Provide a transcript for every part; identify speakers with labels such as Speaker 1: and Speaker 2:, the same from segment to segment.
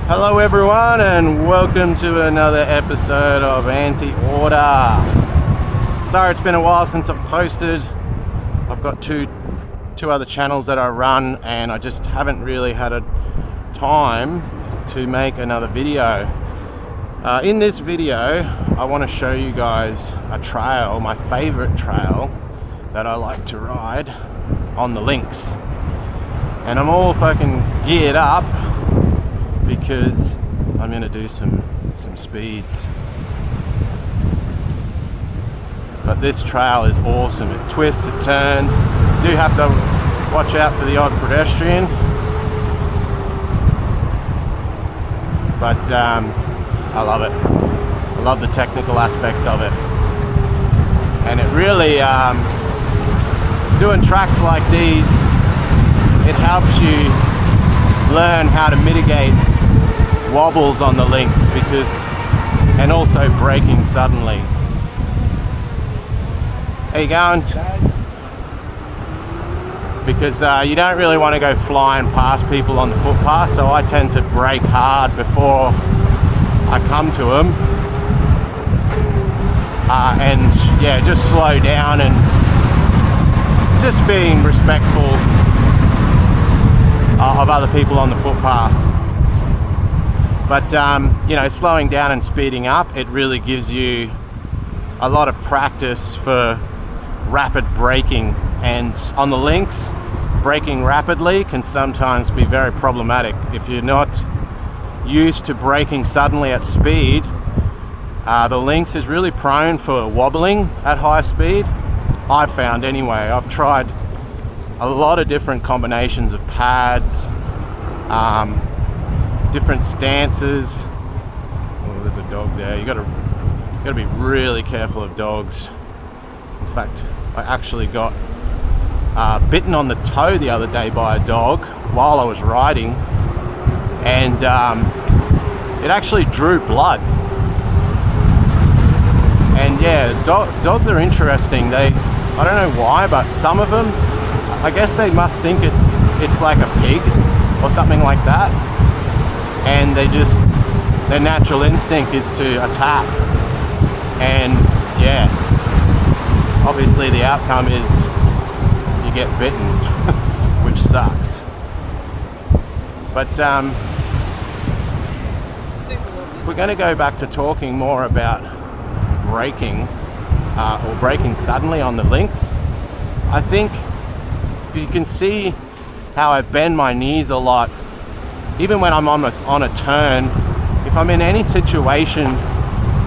Speaker 1: Hello everyone, and welcome to another episode of Anti-Order. Sorry it's been a while since I've posted. I've got two other channels that I run, and I just haven't really had a time to make another video. In this video I want to show you guys a trail, my favorite trail that I like to ride on the Lynx, and I'm all fucking geared up because I'm gonna do some speeds. But this trail is awesome. It twists, it turns. You do have to watch out for the odd pedestrian, but I love it. I love the technical aspect of it, and it really doing tracks like these, it helps you learn how to mitigate wobbles on the Lynx, and also braking suddenly. How you going? Because you don't really want to go flying past people on the footpath, so I tend to brake hard before I come to them, and yeah, just slow down and just being respectful of other people on the footpath. But you know, slowing down and speeding up, it really gives you a lot of practice for rapid braking, and on the Lynx, braking rapidly can sometimes be very problematic. If you're not used to braking suddenly at speed, the Lynx is really prone for wobbling at high speed. I've found anyway. I've tried a lot of different combinations of pads, different stances. Oh, there's a dog there. You gotta be really careful of dogs. In fact, I actually got bitten on the toe the other day by a dog while I was riding, and it actually drew blood. And yeah, dogs are interesting. I don't know why, but some of them, I guess they must think it's like a pig or something like that, and their natural instinct is to attack. And yeah, obviously the outcome is you get bitten, which sucks. But we're going to go back to talking more about braking or braking suddenly on the Lynx. I think you can see how I bend my knees a lot, even when I'm on a turn. If I'm in any situation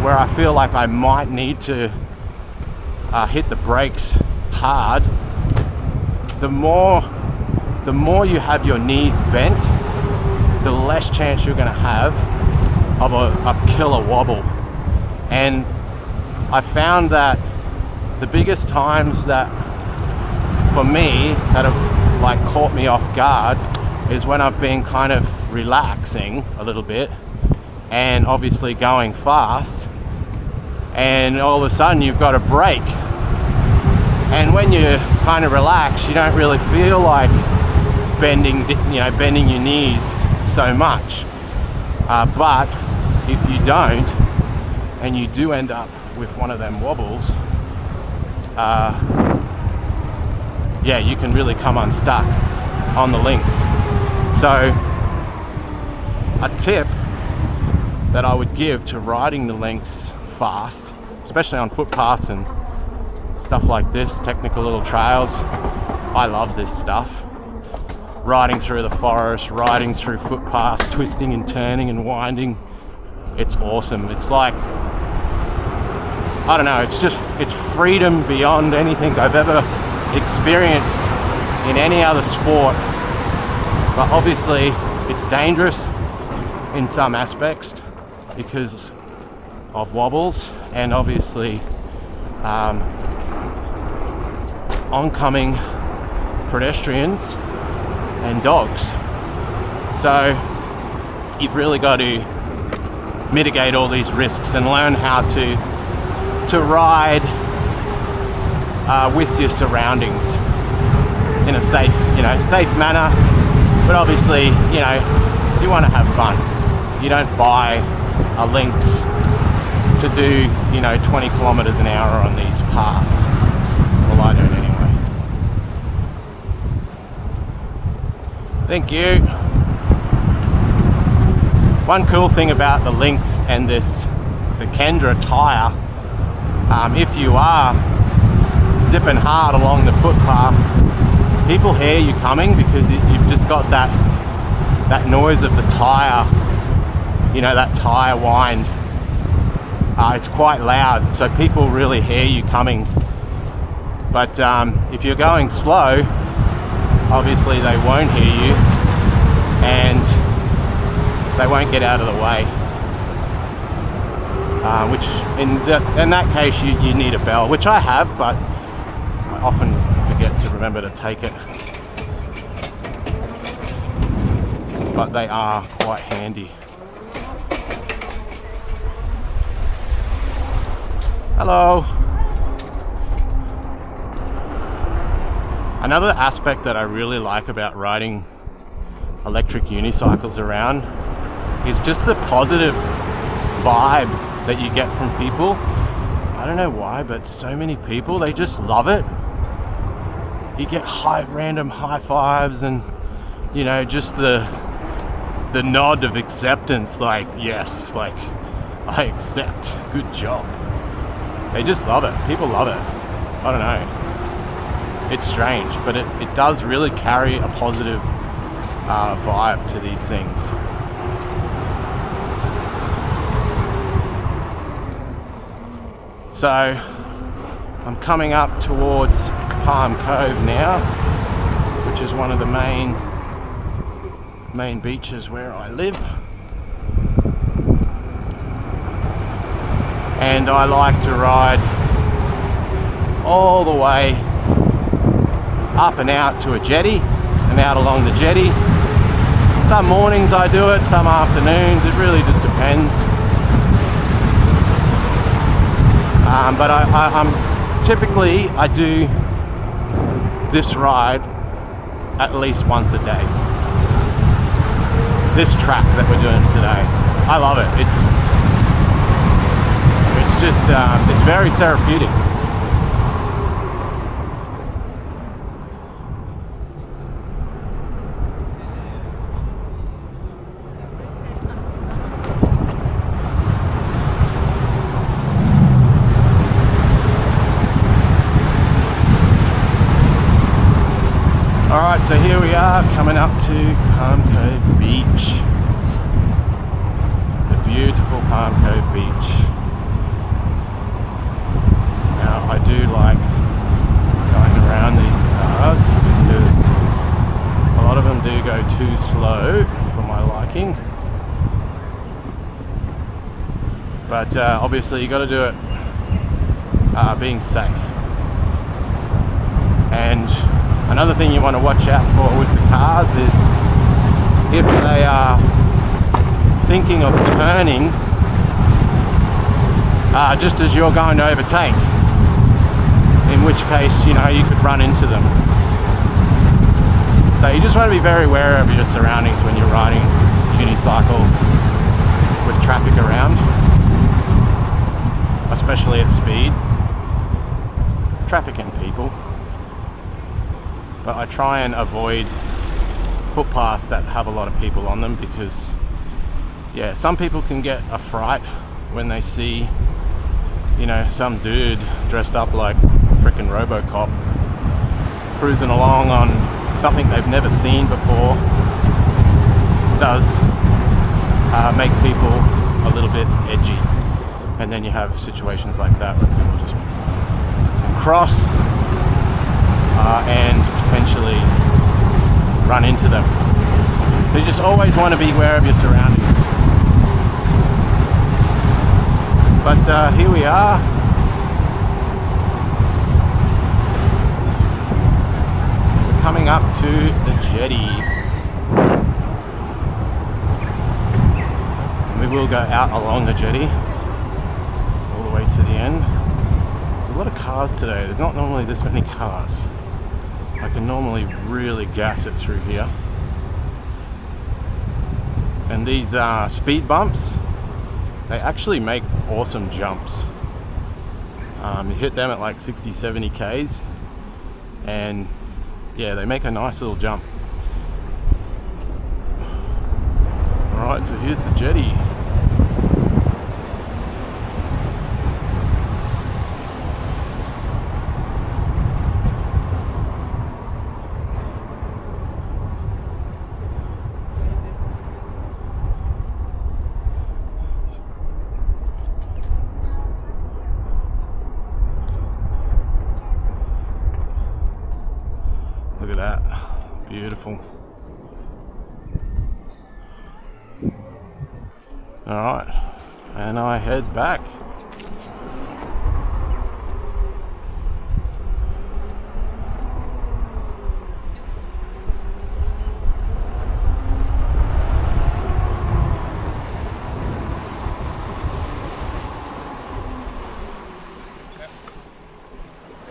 Speaker 1: where I feel like I might need to hit the brakes hard, the more you have your knees bent, the less chance you're going to have of a killer wobble. And I found that the biggest times that for me that have like caught me off guard is when I've been kind of relaxing a little bit and obviously going fast, and all of a sudden you've got to brake, and when you kind of relax you don't really feel like bending your knees so much, but if you don't and you do end up with one of them wobbles, yeah, you can really come unstuck on the Lynx. So a tip that I would give to riding the Lynx fast, especially on footpaths and stuff like this, technical little trails. I love this stuff. Riding through the forest, riding through footpaths, twisting and turning and winding. It's awesome. It's like, I don't know, it's freedom beyond anything I've ever experienced in any other sport. But obviously it's dangerous in some aspects because of wobbles, and obviously oncoming pedestrians and dogs. So you've really got to mitigate all these risks and learn how to ride with your surroundings in a safe manner. But obviously, you want to have fun. you don't buy a Lynx to do, you know, 20 kilometers an hour on these paths. Well, I don't anyway. Thank you. One cool thing about the Lynx and the Kendra tire, if you are zipping hard along the footpath, people hear you coming because you've just got that noise of the tire, you know, that tire wind. It's quite loud, so people really hear you coming. But if you're going slow, obviously they won't hear you and they won't get out of the way. Which in that case you need a bell, which I have, but I often forget to remember to take it. But they are quite handy. Hello. Another aspect that I really like about riding electric unicycles around is just the positive vibe that you get from people. I don't know why, but so many people, they just love it. You get random high fives and, you know, just the nod of acceptance, like, yes, like, I accept, good job. They just love it. People love it. I don't know. It's strange, but it does really carry a positive vibe to these things. So I'm coming up towards Palm Cove now, which is one of the main beaches where I live. And I like to ride all the way up and out to a jetty and out along the jetty. Some mornings I do it, some afternoons, it really just depends. But I'm typically, I do this ride at least once a day. This track that we're doing today, I love it. It's just, it's very therapeutic. Alright, so here we are coming up to Palm Cove Beach. The beautiful Palm Cove Beach. Now I do like going around these cars because a lot of them do go too slow for my liking. But obviously you got to do it being safe. And another thing you want to watch out for with the cars is if they are thinking of turning just as you're going to overtake, in which case, you know, you could run into them. So you just want to be very aware of your surroundings when you're riding unicycle with traffic around, especially at speed. Traffic and people. But I try and avoid footpaths that have a lot of people on them because, yeah, some people can get a fright when they see, you know, some dude dressed up like frickin' RoboCop cruising along on something they've never seen before. It does make people a little bit edgy, and then you have situations like that where people just cross and potentially run into them. So you just always want to be aware of your surroundings. But here we are. We're coming up to the jetty. We will go out along the jetty all the way to the end. There's a lot of cars today. There's not normally this many cars. I can normally really gas it through here. And these speed bumps, they actually make awesome jumps. You hit them at like 60, 70 Ks, and yeah, they make a nice little jump. Alright, so here's the jetty. Look at that, beautiful. Alright, and I head back.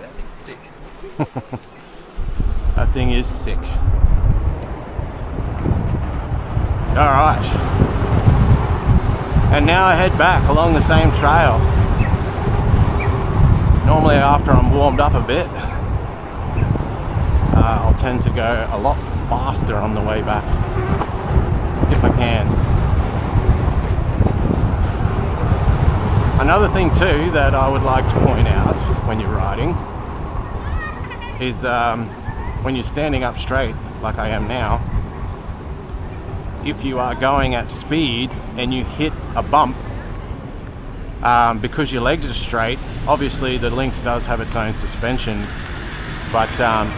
Speaker 2: That thing's sick.
Speaker 1: That thing is sick. Alright. And now I head back along the same trail. Normally after I'm warmed up a bit, I'll tend to go a lot faster on the way back, if I can. Another thing too that I would like to point out when you're riding is when you're standing up straight, like I am now, if you are going at speed and you hit a bump, because your legs are straight, obviously the Lynx does have its own suspension, but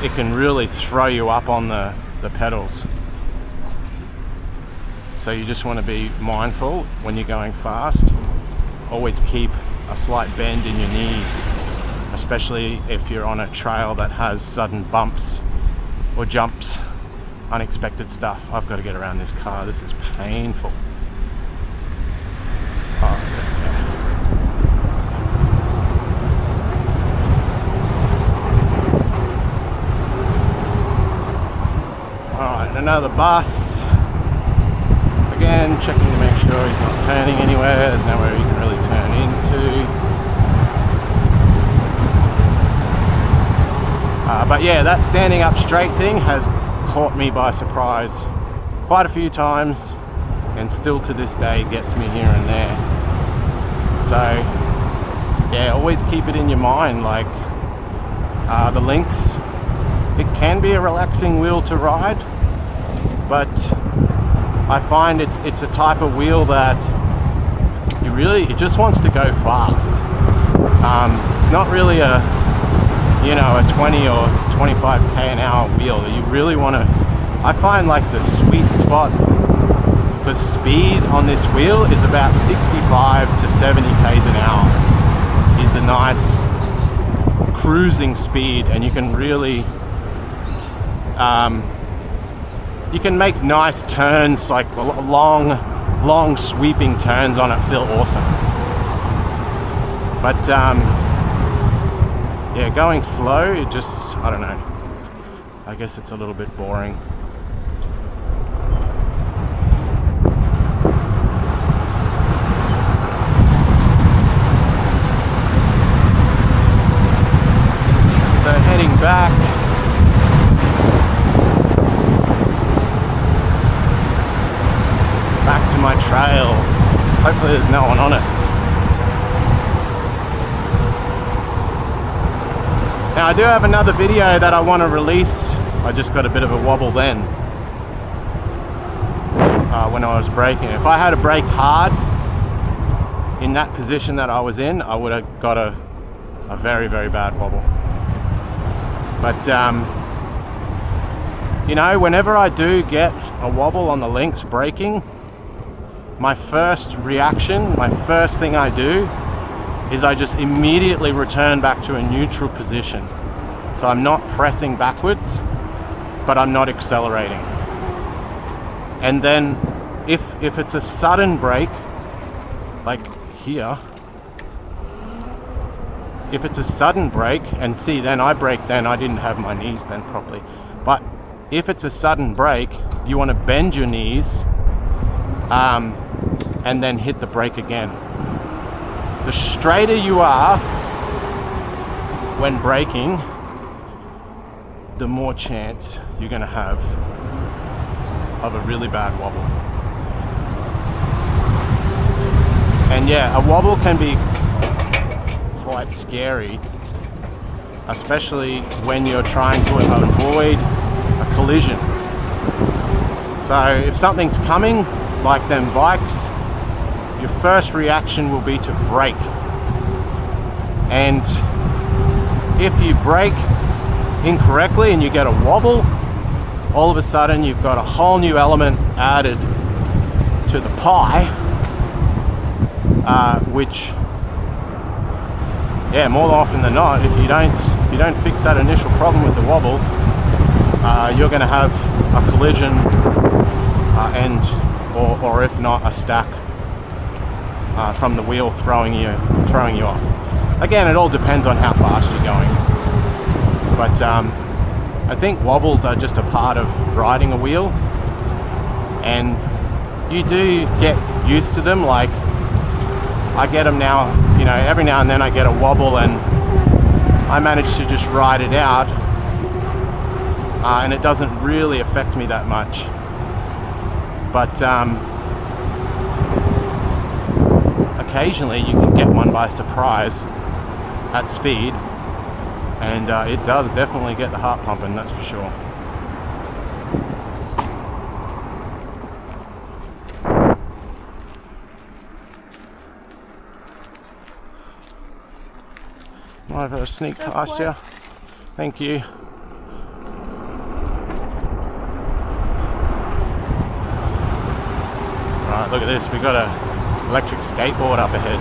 Speaker 1: it can really throw you up on the pedals. So you just want to be mindful when you're going fast. Always keep a slight bend in your knees, especially if you're on a trail that has sudden bumps or jumps, unexpected stuff. I've got to get around this car. This is painful. Alright, let's go. Alright, another bus. Again, checking to make sure he's not turning anywhere. There's nowhere you can really turn into. But yeah, that standing up straight thing has caught me by surprise quite a few times, and still to this day gets me here and there. So yeah, always keep it in your mind, like the Lynx, it can be a relaxing wheel to ride, but I find it's a type of wheel that it just wants to go fast. It's not really a 20 or 25k an hour wheel. You really want to, I find like the sweet spot for speed on this wheel is about 65 to 70 k's an hour is a nice cruising speed, and you can really you can make nice turns, like long sweeping turns on it, feel awesome. But yeah, going slow, it just, I don't know, I guess it's a little bit boring. So heading back. Back to my trail. Hopefully there's no one on it. Now I do have another video that I want to release. I just got a bit of a wobble then when I was braking. If I had braked hard in that position that I was in, I would have got a very, very bad wobble. But whenever I do get a wobble on the Lynx braking, my first reaction, my first thing I do is I just immediately return back to a neutral position. So I'm not pressing backwards, but I'm not accelerating. And then if it's a sudden brake, like here, if it's a sudden brake, and see, then I brake, then I didn't have my knees bent properly. But if it's a sudden brake, you want to bend your knees and then hit the brake again. The straighter you are when braking, the more chance you're going to have of a really bad wobble. And yeah, a wobble can be quite scary, especially when you're trying to avoid a collision. So if something's coming, like them bikes, your first reaction will be to brake. And if you brake incorrectly and you get a wobble, all of a sudden you've got a whole new element added to the pie, which, yeah, more often than not, if you don't fix that initial problem with the wobble, you're going to have a collision or if not a stack from the wheel throwing you off. Again, it all depends on how fast you're going, but I think wobbles are just a part of riding a wheel, and you do get used to them. Like, I get them now, you know, every now and then I get a wobble and I manage to just ride it out, and it doesn't really affect me that much. But occasionally you can get one by surprise at speed, and it does definitely get the heart pumping, that's for sure. Might have a sneak past you. Thank you. Right, look at this. We've got an electric skateboard up ahead.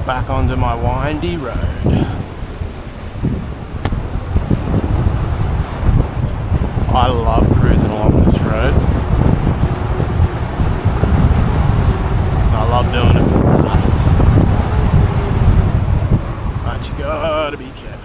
Speaker 1: Back onto my windy road. I love cruising along this road. I love doing it fast, but you gotta be careful.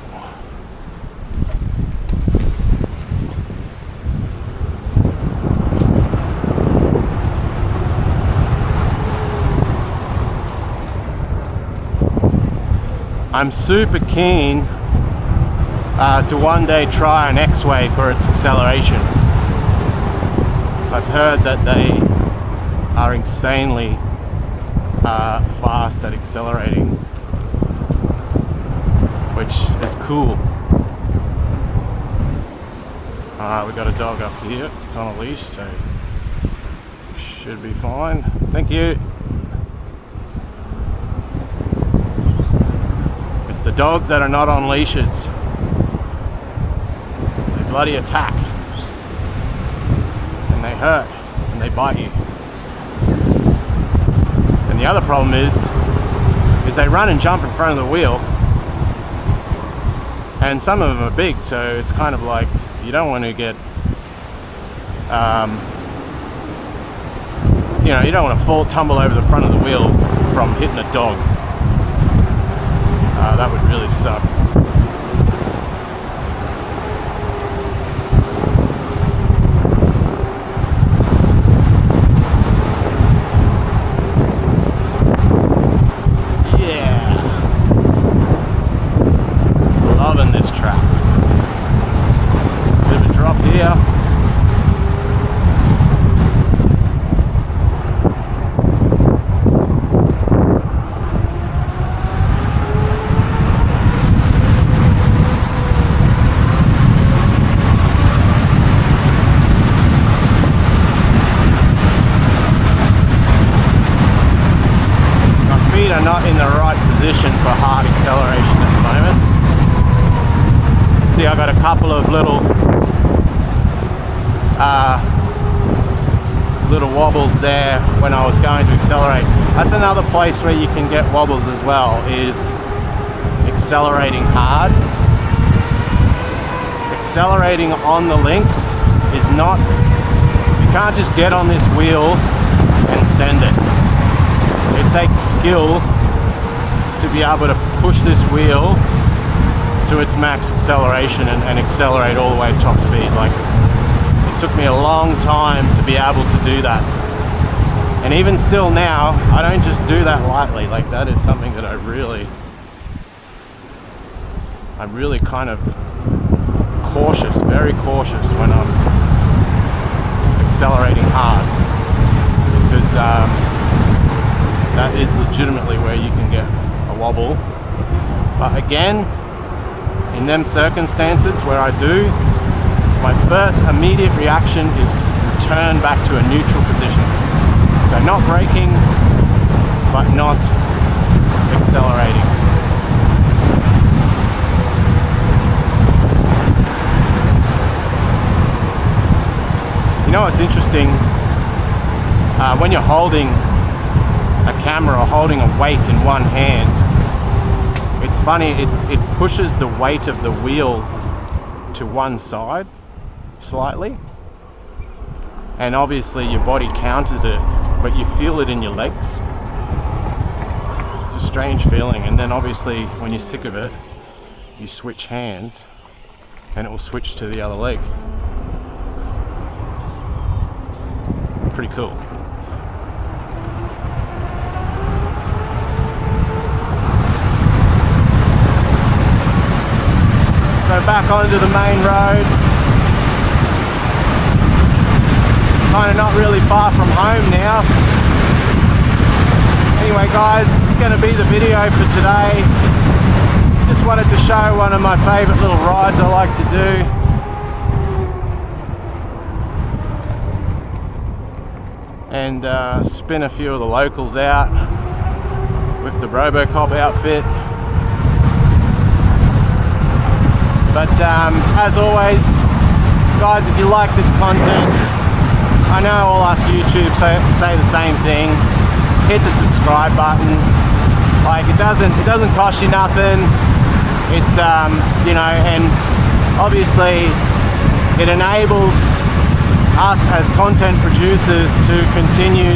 Speaker 1: I'm super keen to one day try an X-Way for its acceleration. I've heard that they are insanely fast at accelerating, which is cool. Alright, we've got a dog up here. It's on a leash, so should be fine. Thank you. It's the dogs that are not on leashes. They bloody attack. And they hurt. And they bite you. And the other problem is they run and jump in front of the wheel. And some of them are big, so it's kind of like you don't want to get, you know, you don't want to tumble over the front of the wheel from hitting a dog. That would really suck. Yeah. Loving this track. Bit of a drop here. Not in the right position for hard acceleration at the moment. obviously I got a couple of little wobbles there when I was going to accelerate. That's another place where you can get wobbles as well, is accelerating hard. Accelerating on the Lynx is not, you can't just get on this wheel and send it. It takes skill to be able to push this wheel to its max acceleration and accelerate all the way to top speed. Like, it took me a long time to be able to do that. And even still now, I don't just do that lightly. Like, that is something that I'm really kind of cautious, very cautious when I'm accelerating hard, because that is legitimately where you can get a wobble. But again, in them circumstances where I do, my first immediate reaction is to return back to a neutral position. So not braking, but not accelerating. You know what's interesting? When you're holding a camera or holding a weight in one hand, it's funny, it pushes the weight of the wheel to one side slightly, and obviously your body counters it, but you feel it in your legs. It's a strange feeling. And then obviously when you're sick of it, you switch hands and it will switch to the other leg. Pretty cool. So back onto the main road. Kind of not really far from home now. Anyway guys, this is going to be the video for today. Just wanted to show one of my favourite little rides I like to do. And spin a few of the locals out with the Robocop outfit. But as always, guys, if you like this content, I know all us YouTube say the same thing. Hit the subscribe button. Like, it doesn't cost you nothing. It's you know, and obviously it enables us as content producers to continue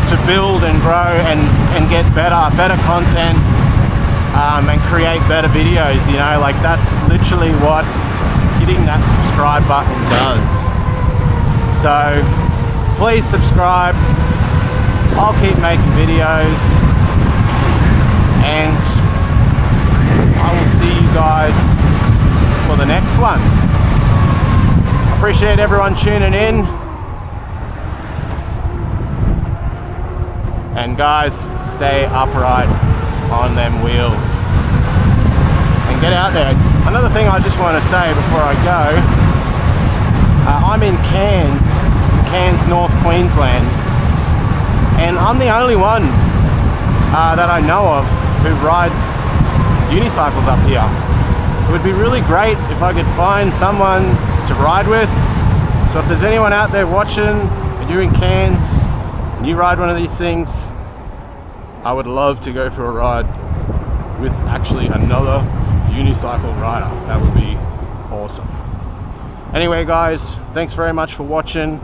Speaker 1: to build and grow and get better content, and create better videos. You know, like, that's literally what hitting that subscribe button does. So please subscribe. I'll keep making videos, and I will see you guys for the next one. Appreciate everyone tuning in. And guys, stay upright on them wheels and get out there. Another thing I just want to say before I go, I'm in Cairns, North Queensland, and I'm the only one that I know of who rides unicycles up here. It would be really great if I could find someone to ride with. So if there's anyone out there watching and you're in Cairns and you ride one of these things, I would love to go for a ride with actually another unicycle rider. That would be awesome. Anyway guys, thanks very much for watching,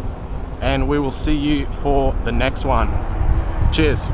Speaker 1: and we will see you for the next one. Cheers.